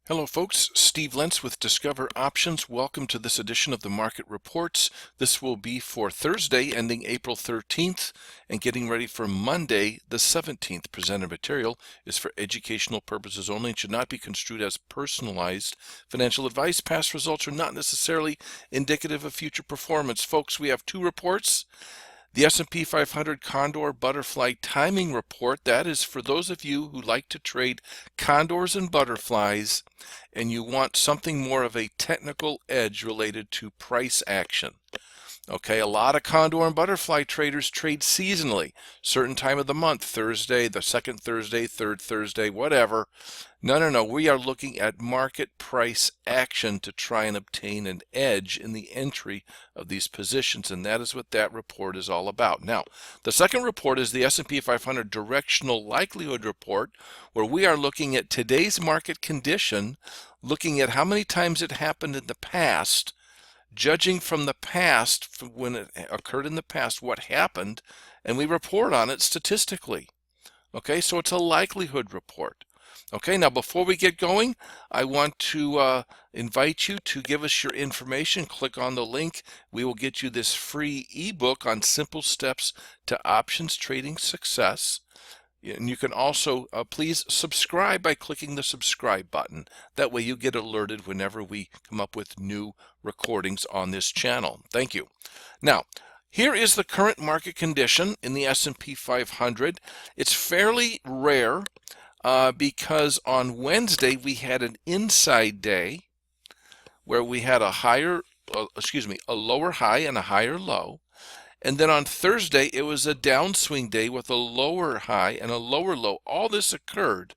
Hello folks, Steve Lentz with Discover Options. Welcome to this edition of the Market Reports. This will be for Thursday ending April 13th and getting ready for Monday the 17th. Presented material is for educational purposes only and should not be construed as personalized financial advice. Past results are not necessarily indicative of future performance. Folks, we have two reports. The S&P 500 Condor Butterfly Timing Report, that is for those of you who like to trade condors and butterflies and you want something more of a technical edge related to price action. Okay, a lot of condor and butterfly traders trade seasonally, certain time of the month, Thursday, the second Thursday, third Thursday, whatever. No, we are looking at market price action to try and obtain an edge in the entry of these positions, and that is what that report is all about. Now, the second report is the S&P 500 Directional Likelihood Report, where we are looking at today's market condition, looking at how many times it happened in the past, judging from the past, from when it occurred in the past, what happened, and we report on it statistically. Okay, so it's a likelihood report. Okay, now before we get going, I want to invite you to give us your information. Click on the link. We will get you this free ebook on simple steps to options trading success. And you can also please subscribe by clicking the subscribe button. That way you get alerted whenever we come up with new recordings on this channel. Thank you. Now, here is the current market condition in the S&P 500. It's fairly rare because on Wednesday we had an inside day where we had a lower high and a higher low. And then on Thursday, it was a downswing day with a lower high and a lower low. All this occurred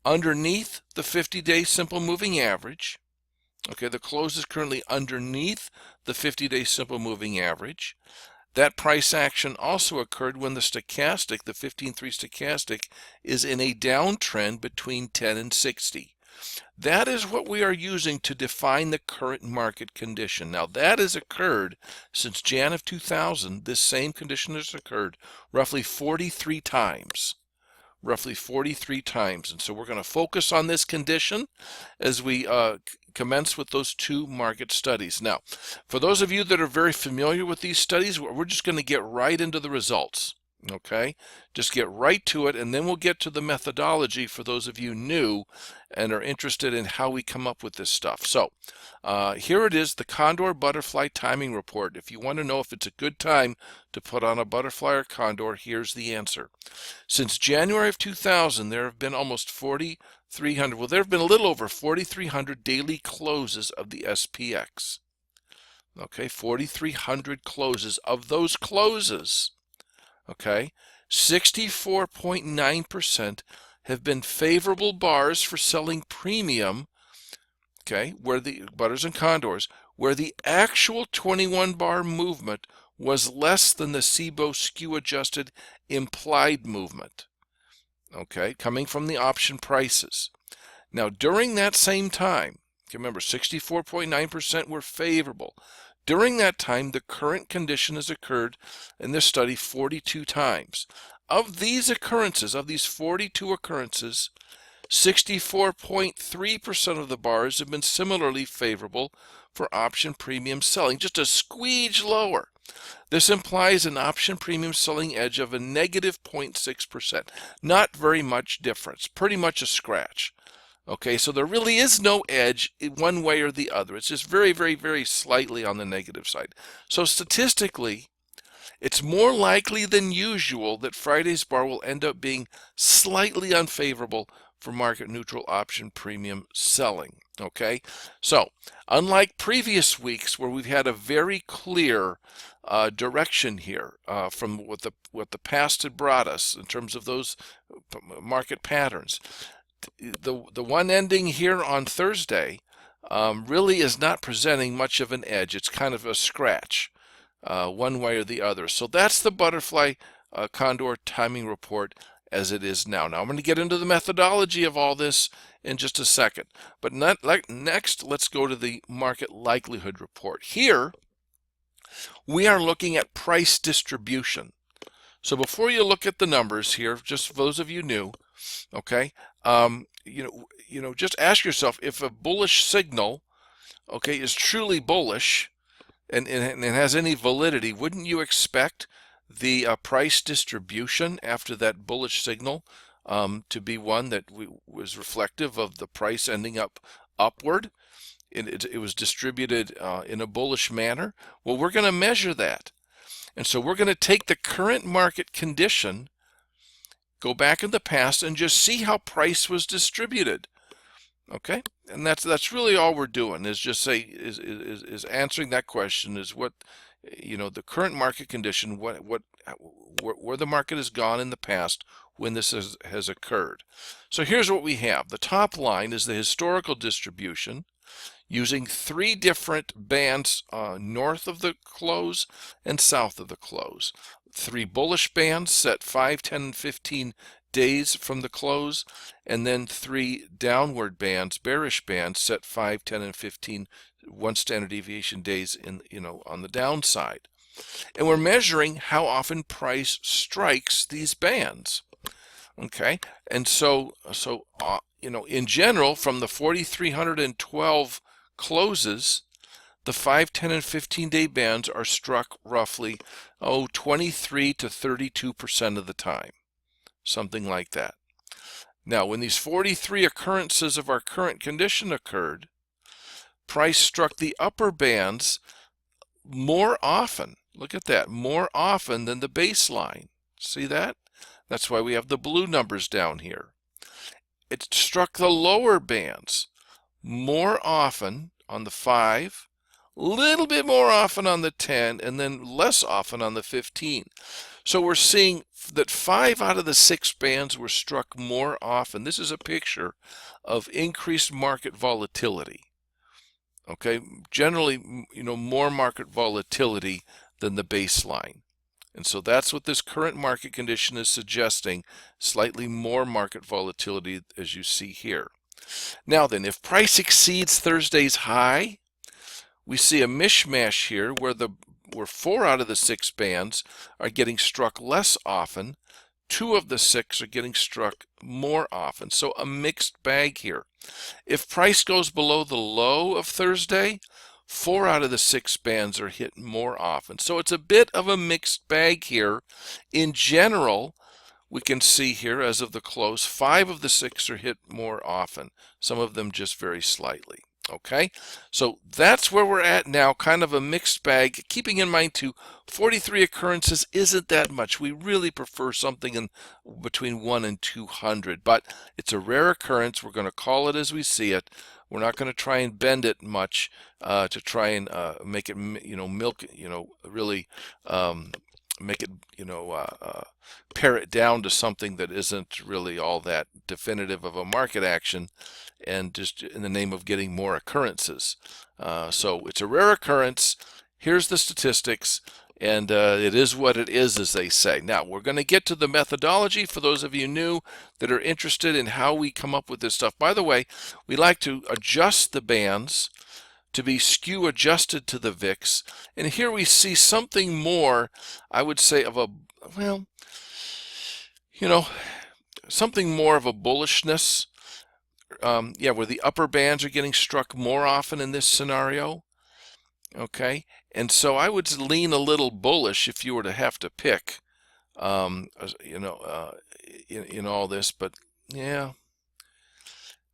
underneath the 50-day simple moving average. Okay, the close is currently underneath the 50-day simple moving average. That price action also occurred when the stochastic, the 15-3 stochastic, is in a downtrend between 10 and 60. That is what we are using to define the current market condition. Now that has occurred since Jan of 2000. This same condition has occurred roughly 43 times. Roughly 43 times. And so we're going to focus on this condition as we commence with those two market studies. Now, for those of you that are very familiar with these studies, we're just going to get right into the results. Okay, just get right to it, and then we'll get to the methodology for those of you new and are interested in how we come up with this stuff. So here it is, the Condor Butterfly Timing Report. If you want to know if it's a good time to put on a butterfly or condor, here's the answer. Since January of 2000, there have been almost 4,300, well, there have been a little over 4,300 daily closes of the SPX. Okay, 4,300 closes. Of those closes, okay, 64.9% have been favorable bars for selling premium, okay, where the butters and condors, where the actual 21 bar movement was less than the SIBO SKEW adjusted implied movement, okay, coming from the option prices. Now, during that same time, remember 64.9% were favorable. During that time, the current condition has occurred in this study 42 times. Of these occurrences, of these 42 occurrences, 64.3% of the bars have been similarly favorable for option premium selling, just a squeege lower. This implies an option premium selling edge of a negative 0.6%. Not very much difference, pretty much a scratch. Okay, so there really is no edge one way or the other. It's just very, very, very slightly on the negative side. So statistically, it's more likely than usual that Friday's bar will end up being slightly unfavorable for market neutral option premium selling. Okay, so unlike previous weeks where we've had a very clear direction here from what the past had brought us in terms of those market patterns, the one ending here on Thursday really is not presenting much of an edge. It's kind of a scratch one way or the other. So that's the butterfly condor timing report as it is now. Now I'm going to get into the methodology of all this in just a second. But next, let's go to the market likelihood report. Here, we are looking at price distribution. So before you look at the numbers here, just for those of you new, okay, just ask yourself, if a bullish signal, okay, is truly bullish and has any validity, wouldn't you expect the price distribution after that bullish signal to be one that was reflective of the price ending up upward? It was distributed in a bullish manner. Well, we're going to measure that. And so we're going to take the current market condition, go back in the past, and just see how price was distributed. Okay, and that's really all we're doing, is just is answering that question, is what, the current market condition, where the market has gone in the past when this has occurred. So here's what we have. The top line is the historical distribution using 3 different bands north of the close and south of the close. 3 bullish bands set 5, 10, and 15 days from the close, and then 3 downward bands, bearish bands, set 5, 10, and 15 1 standard deviation days on the downside. And we're measuring how often price strikes these bands. Okay, and so in general, from the 4,312 closes, the 5, 10, and 15-day bands are struck roughly 23 to 32% of the time. Something like that. Now, when these 43 occurrences of our current condition occurred, price struck the upper bands more often. Look at that, more often than the baseline. See that? That's why we have the blue numbers down here. It struck the lower bands more often on the 5, a little bit more often on the 10, and then less often on the 15. So we're seeing that 5 out of the 6 bands were struck more often. This is a picture of increased market volatility. Okay, generally, more market volatility than the baseline. And so that's what this current market condition is suggesting, slightly more market volatility, as you see here. Now then, if price exceeds Thursday's high, we see a mishmash here where 4 out of the 6 bands are getting struck less often, 2 of the 6 are getting struck more often. So a mixed bag here. If price goes below the low of Thursday, 4 out of the 6 bands are hit more often. So it's a bit of a mixed bag here. In general, we can see here, as of the close, 5 of the 6 are hit more often, some of them just very slightly. Okay, so that's where we're at now, kind of a mixed bag, keeping in mind too, 43 occurrences isn't that much. We really prefer something in between 1 and 200, but it's a rare occurrence. We're going to call it as we see it. We're not going to try and bend it much to try and make it, milk, really make it, pare it down to something that isn't really all that definitive of a market action, and just in the name of getting more occurrences. So it's a rare occurrence. Here's the statistics, and it is what it is, as they say. Now, we're going to get to the methodology for those of you new that are interested in how we come up with this stuff. By the way, we like to adjust the bands to be skew adjusted to the VIX, and here we see something more, I would say, of a, well, something more of a bullishness. Where the upper bands are getting struck more often in this scenario. Okay, and so I would lean a little bullish if you were to have to pick, in all this. But yeah,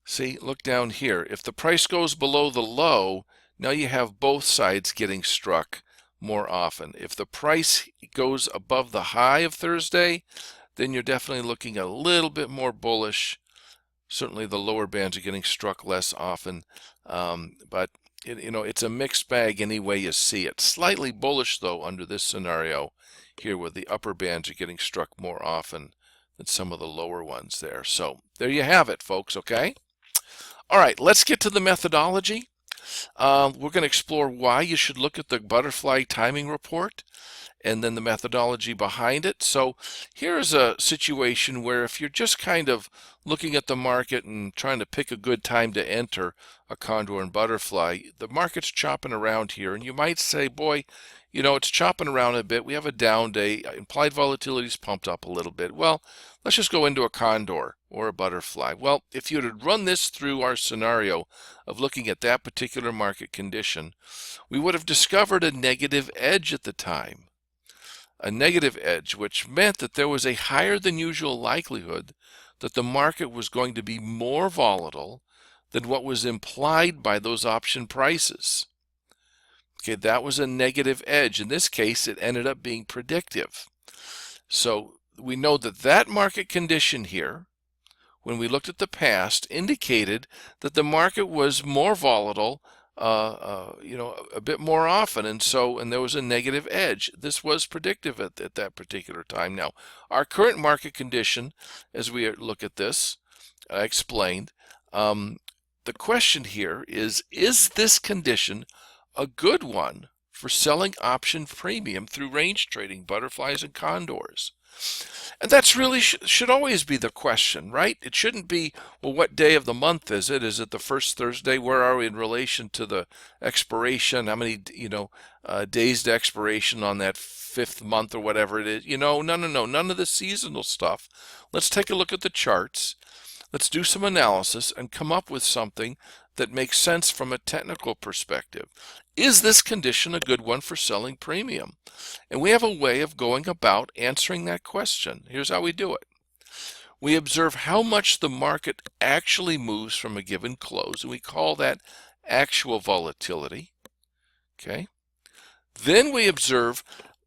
see, look down here. If the price goes below the low, now you have both sides getting struck more often. If the price goes above the high of Thursday, then you're definitely looking a little bit more bullish. Certainly the lower bands are getting struck less often, but it's a mixed bag any way you see it. Slightly bullish, though, under this scenario here, where the upper bands are getting struck more often than some of the lower ones there. So there you have it, folks, okay? All right, let's get to the methodology. We're going to explore why you should look at the butterfly timing report, and then the methodology behind it. So here's a situation where if you're just kind of looking at the market and trying to pick a good time to enter a condor and butterfly, the market's chopping around here, and you might say, boy, you know, it's chopping around a bit. We have a down day. Implied volatility's pumped up a little bit. Well, let's just go into a condor or a butterfly. Well, if you had run this through our scenario of looking at that particular market condition, we would have discovered a negative edge at the time. A negative edge, which meant that there was a higher than usual likelihood that the market was going to be more volatile than what was implied by those option prices. Okay, that was a negative edge. In this case, it ended up being predictive. So we know that that market condition here, when we looked at the past, indicated that the market was more volatile, you know, a bit more often, and there was a negative edge. This was predictive at that particular time. Now, our current market condition, as we look at this, I explained, the question here is this condition a good one for selling option premium through range trading, butterflies and condors? And that's really should always be the question, right? It shouldn't be, well, what day of the month is it? Is it the first Thursday? Where are we in relation to the expiration? How many, you know, days to expiration on that fifth month or whatever it is? You know, no, none of the seasonal stuff. Let's take a look at the charts. Let's do some analysis and come up with something that makes sense from a technical perspective. Is this condition a good one for selling premium? And we have a way of going about answering that question. Here's how we do it. We observe how much the market actually moves from a given close, and we call that actual volatility. Okay. Then we observe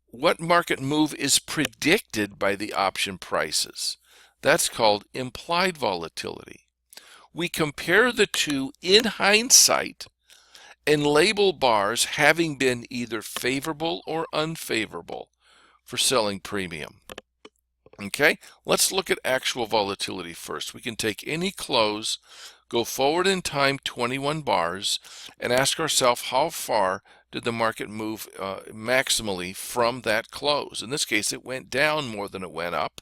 what market move is predicted by the option prices. That's called implied volatility. We compare the two in hindsight and label bars having been either favorable or unfavorable for selling premium. Okay, let's look at actual volatility first. We can take any close, go forward in time 21 bars, and ask ourselves how far did the market move maximally from that close. In this case, it went down more than it went up.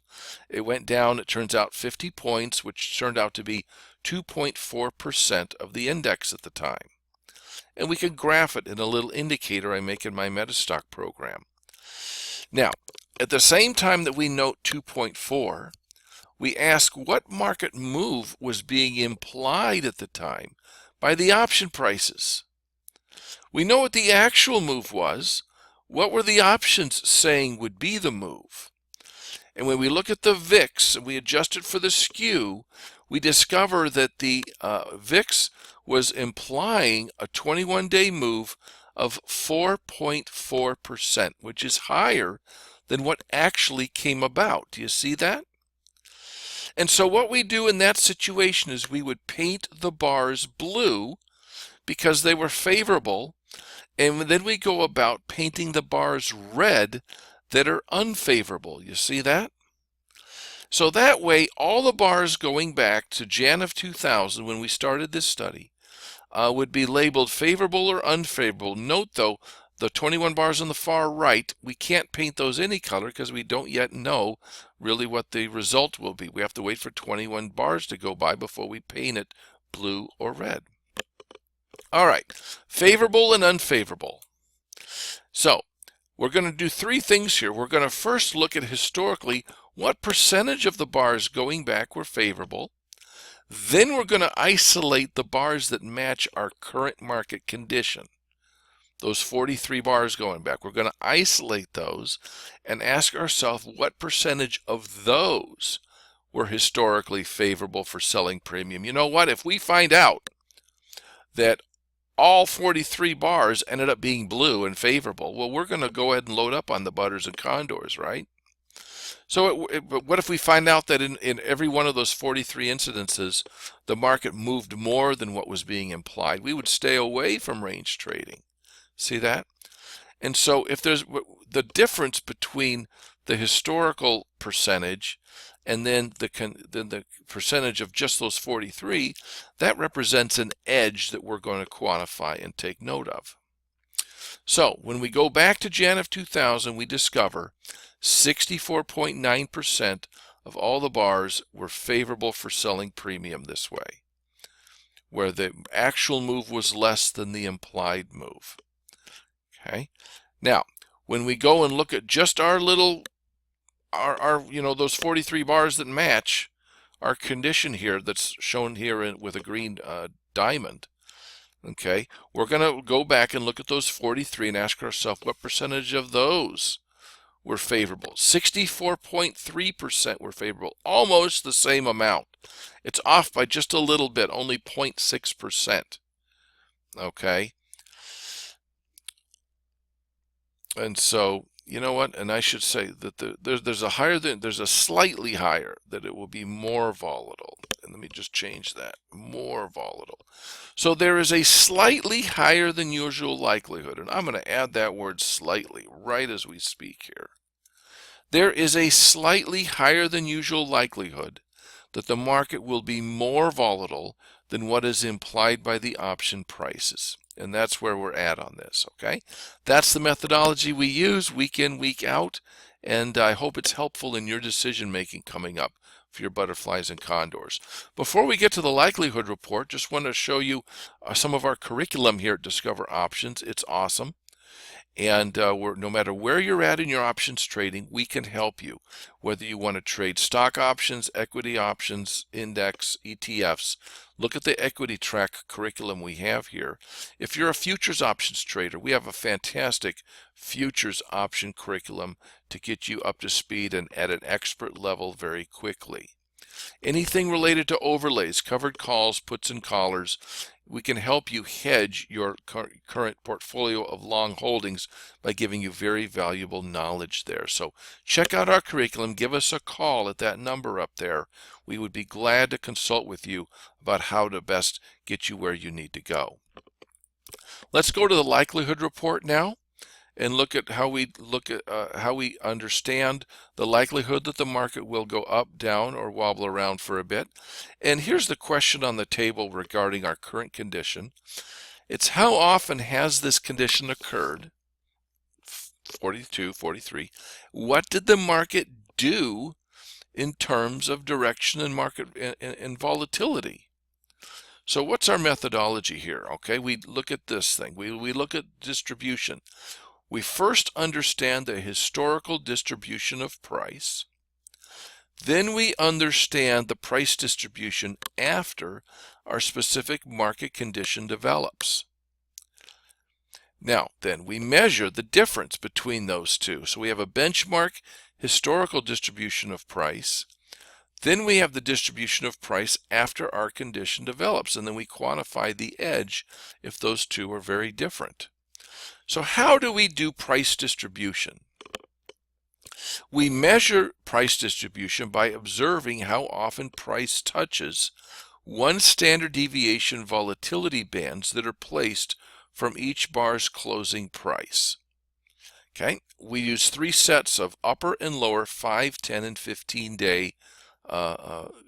It went down, it turns out, 50 points, which turned out to be 2.4% of the index at the time. And we can graph it in a little indicator I make in my Metastock program. Now, at the same time that we note 2.4, we ask what market move was being implied at the time by the option prices. We know what the actual move was. What were the options saying would be the move? And when we look at the VIX and we adjust it for the SKEW, we discover that the VIX was implying a 21-day move of 4.4%, which is higher than what actually came about. Do you see that? And so what we do in that situation is we would paint the bars blue because they were favorable, and then we go about painting the bars red that are unfavorable. You see that? So that way, all the bars going back to Jan of 2000, when we started this study, would be labeled favorable or unfavorable. Note, though, the 21 bars on the far right, we can't paint those any color because we don't yet know really what the result will be. We have to wait for 21 bars to go by before we paint it blue or red. All right, favorable and unfavorable. So we're going to do three things here. We're going to first look at historically what percentage of the bars going back were favorable. Then we're going to isolate the bars that match our current market condition. Those 43 bars going back, we're going to isolate those and ask ourselves what percentage of those were historically favorable for selling premium. You know what? If we find out that all 43 bars ended up being blue and favorable, well, we're going to go ahead and load up on the butters and condors, right? So what if we find out that in every one of those 43 incidences, the market moved more than what was being implied? We would stay away from range trading. See that? And so if there's the difference between the historical percentage and then the percentage of just those 43, that represents an edge that we're going to quantify and take note of. So when we go back to Jan of 2000, we discover 64.9% of all the bars were favorable for selling premium this way, where the actual move was less than the implied move. Okay. Now, when we go and look at just our little, those 43 bars that match our condition here that's shown here with a green diamond, okay, we're going to go back and look at those 43 and ask ourselves what percentage of those were favorable. 64.3% were favorable, almost the same amount. It's off by just a little bit, only 0.6%. Okay. And so, you know what? And I should say that there's a slightly higher that it will be more volatile. And let me just change that. More volatile. So there is a slightly higher than usual likelihood, and I'm going to add that word slightly right as we speak here. There is a slightly higher than usual likelihood that the market will be more volatile than what is implied by the option prices. And that's where we're at on this, okay? That's the methodology we use week in, week out, and I hope it's helpful in your decision making coming up for your butterflies and condors. Before we get to the likelihood report, just want to show you some of our curriculum here at Discover Options. It's awesome. And no matter where you're at in your options trading, we can help you. Whether you want to trade stock options, equity options, index, ETFs, look at the equity track curriculum we have here. If you're a futures options trader, we have a fantastic futures option curriculum to get you up to speed and at an expert level very quickly. Anything related to overlays, covered calls, puts and collars, we can help you hedge your current portfolio of long holdings by giving you very valuable knowledge there. So check out our curriculum. Give us a call at that number up there. We would be glad to consult with you about how to best get you where you need to go. Let's go to the likelihood report now and look at how we understand the likelihood that the market will go up, down, or wobble around for a bit. And here's the question on the table regarding our current condition. It's how often has this condition occurred? 42, 43. What did the market do in terms of direction and market and volatility? So what's our methodology here? Okay, we look at this thing. We look at distribution. We first understand the historical distribution of price. Then we understand the price distribution after our specific market condition develops. Now, then we measure the difference between those two. So we have a benchmark historical distribution of price. Then we have the distribution of price after our condition develops, and then we quantify the edge if those two are very different. So how do we do price distribution? We measure price distribution by observing how often price touches one standard deviation volatility bands that are placed from each bar's closing price. Okay, we use three sets of upper and lower 5, 10, and 15-day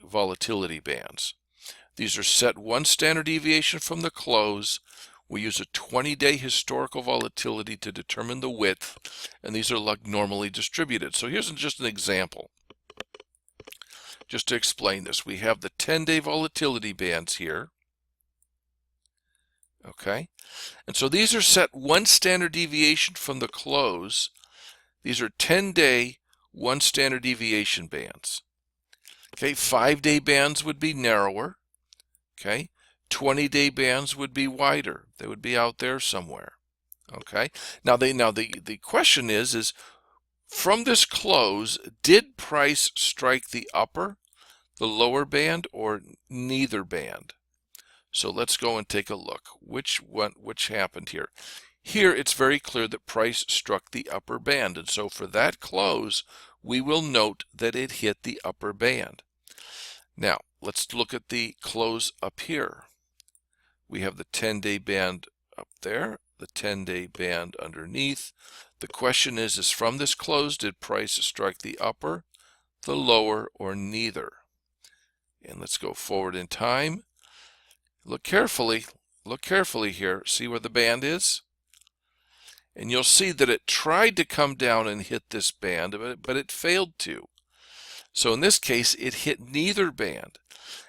volatility bands. These are set one standard deviation from the close. We use a 20-day historical volatility to determine the width, and these are like normally distributed. So here's just an example. Just to explain this, we have the 10-day volatility bands here. Okay, and so these are set one standard deviation from the close. These are 10-day, one standard deviation bands. Okay, 5-day bands would be narrower. Okay, 20-day bands would be wider. They would be out there somewhere. Okay, now the question is from this close, did price strike the upper, the lower band, or neither band? So let's go and take a look. Which happened here? Here it's very clear that price struck the upper band, and so for that close we will note that it hit the upper band. Now let's look at the close up here. We have the 10-day band up there, the 10-day band underneath. The question is from this close, did price strike the upper, the lower, or neither? And let's go forward in time. Look carefully here. See where the band is? And you'll see that it tried to come down and hit this band, but it failed to. So in this case, it hit neither band.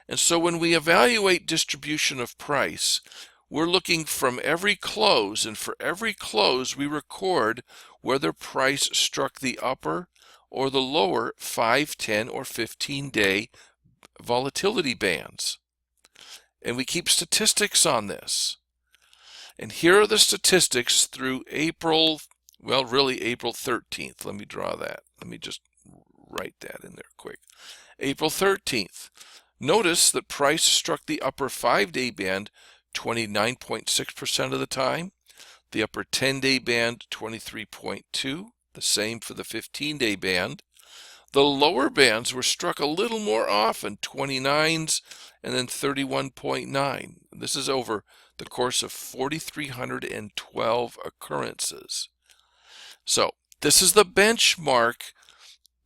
And so when we evaluate distribution of price, we're looking from every close, and for every close we record whether price struck the upper or the lower 5, 10, or 15-day volatility bands. And we keep statistics on this. And here are the statistics through April, well, really April 13th. Let me draw that. Let me just write that in there quick. April 13th. Notice that price struck the upper 5-day band 29.6% of the time, the upper 10-day band 23.2%, the same for the 15-day band. The lower bands were struck a little more often, 29s and then 31.9%. This is over the course of 4,312 occurrences. So this is the benchmark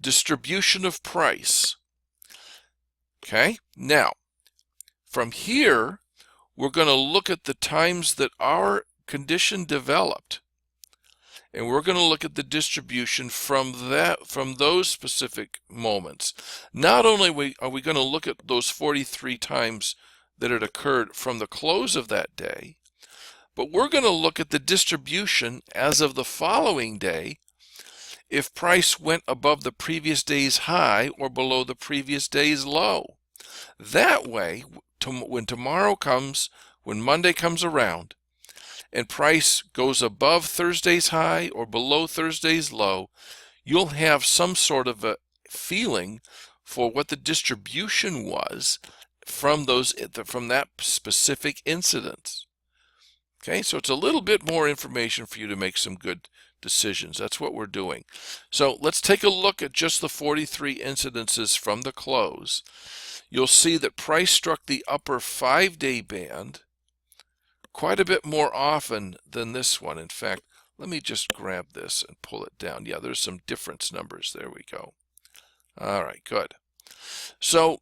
distribution of price. Okay, now from here we're going to look at the times that our condition developed, and we're going to look at the distribution from those specific moments. Not only are we going to look at those 43 times that it occurred from the close of that day, but we're going to look at the distribution as of the following day if price went above the previous day's high or below the previous day's low. That way, when tomorrow comes, when Monday comes around, and price goes above Thursday's high or below Thursday's low, you'll have some sort of a feeling for what the distribution was from that specific incident. Okay, so it's a little bit more information for you to make some good decisions. That's what we're doing. So let's take a look at just the 43 incidences from the close. You'll see that price struck the upper 5-day band quite a bit more often than this one. In fact, let me just grab this and pull it down. Yeah, there's some difference numbers. There we go. All right, good. So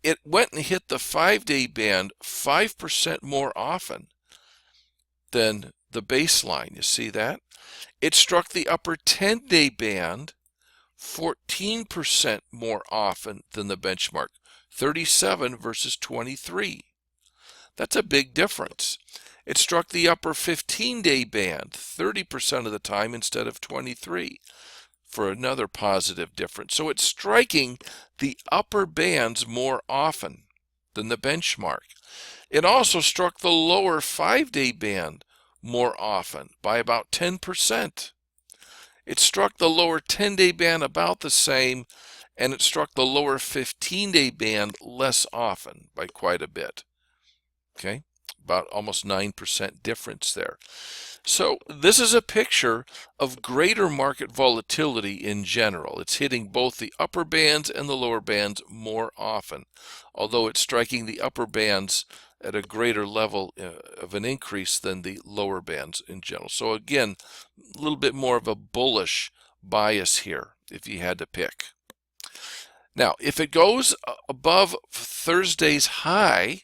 it went and hit the 5-day band 5% more often than the baseline. You see that? It struck the upper 10-day band 14% more often than the benchmark, 37 versus 23. That's a big difference. It struck the upper 15-day band 30% of the time instead of 23, for another positive difference. So it's striking the upper bands more often than the benchmark. It also struck the lower 5-day band more often by about 10%. It struck the lower 10-day band about the same, and it struck the lower 15-day band less often by quite a bit. Okay, about almost 9% difference there. So this is a picture of greater market volatility in general. It's hitting both the upper bands and the lower bands more often, although it's striking the upper bands at a greater level of an increase than the lower bands in general. So again, a little bit more of a bullish bias here if you had to pick. Now, if it goes above Thursday's high,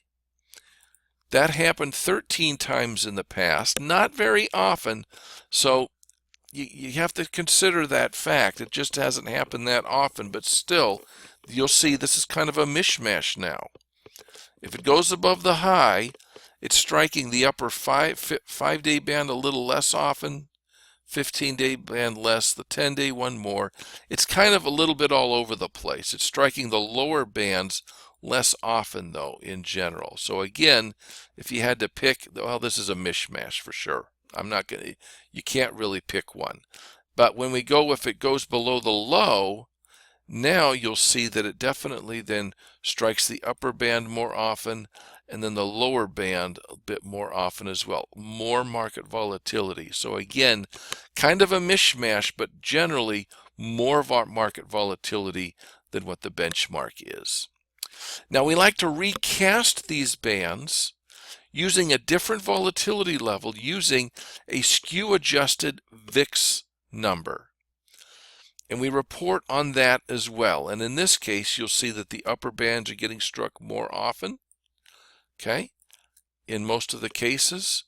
that happened 13 times in the past, not very often, so you have to consider that fact. It just hasn't happened that often, but still, you'll see this is kind of a mishmash now. If it goes above the high, it's striking the upper 5-day band a little less often, 15-day band less, the 10-day one more. It's kind of a little bit all over the place. It's striking the lower bands less often, though, in general. So again, if you had to pick, well, this is a mishmash for sure. You can't really pick one. But when we go, if it goes below the low, now you'll see that it definitely then strikes the upper band more often, and then the lower band a bit more often as well. More market volatility. So again, kind of a mishmash, but generally more market volatility than what the benchmark is. Now we like to recast these bands using a different volatility level, using a SKEW adjusted VIX number. And we report on that as well. And in this case, you'll see that the upper bands are getting struck more often. Okay, in most of the cases.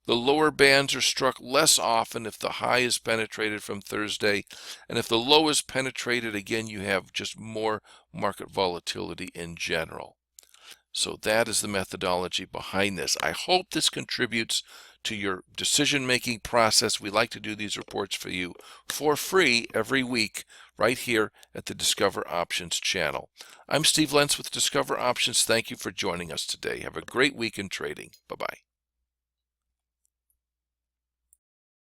The lower bands are struck less often if the high is penetrated from Thursday, and if the low is penetrated, again, you have just more market volatility in general. So that is the methodology behind this. I hope this contributes to your decision-making process. We like to do these reports for you for free every week right here at the Discover Options channel. I'm Steve Lentz with Discover Options. Thank you for joining us today. Have a great week in trading. Bye-bye.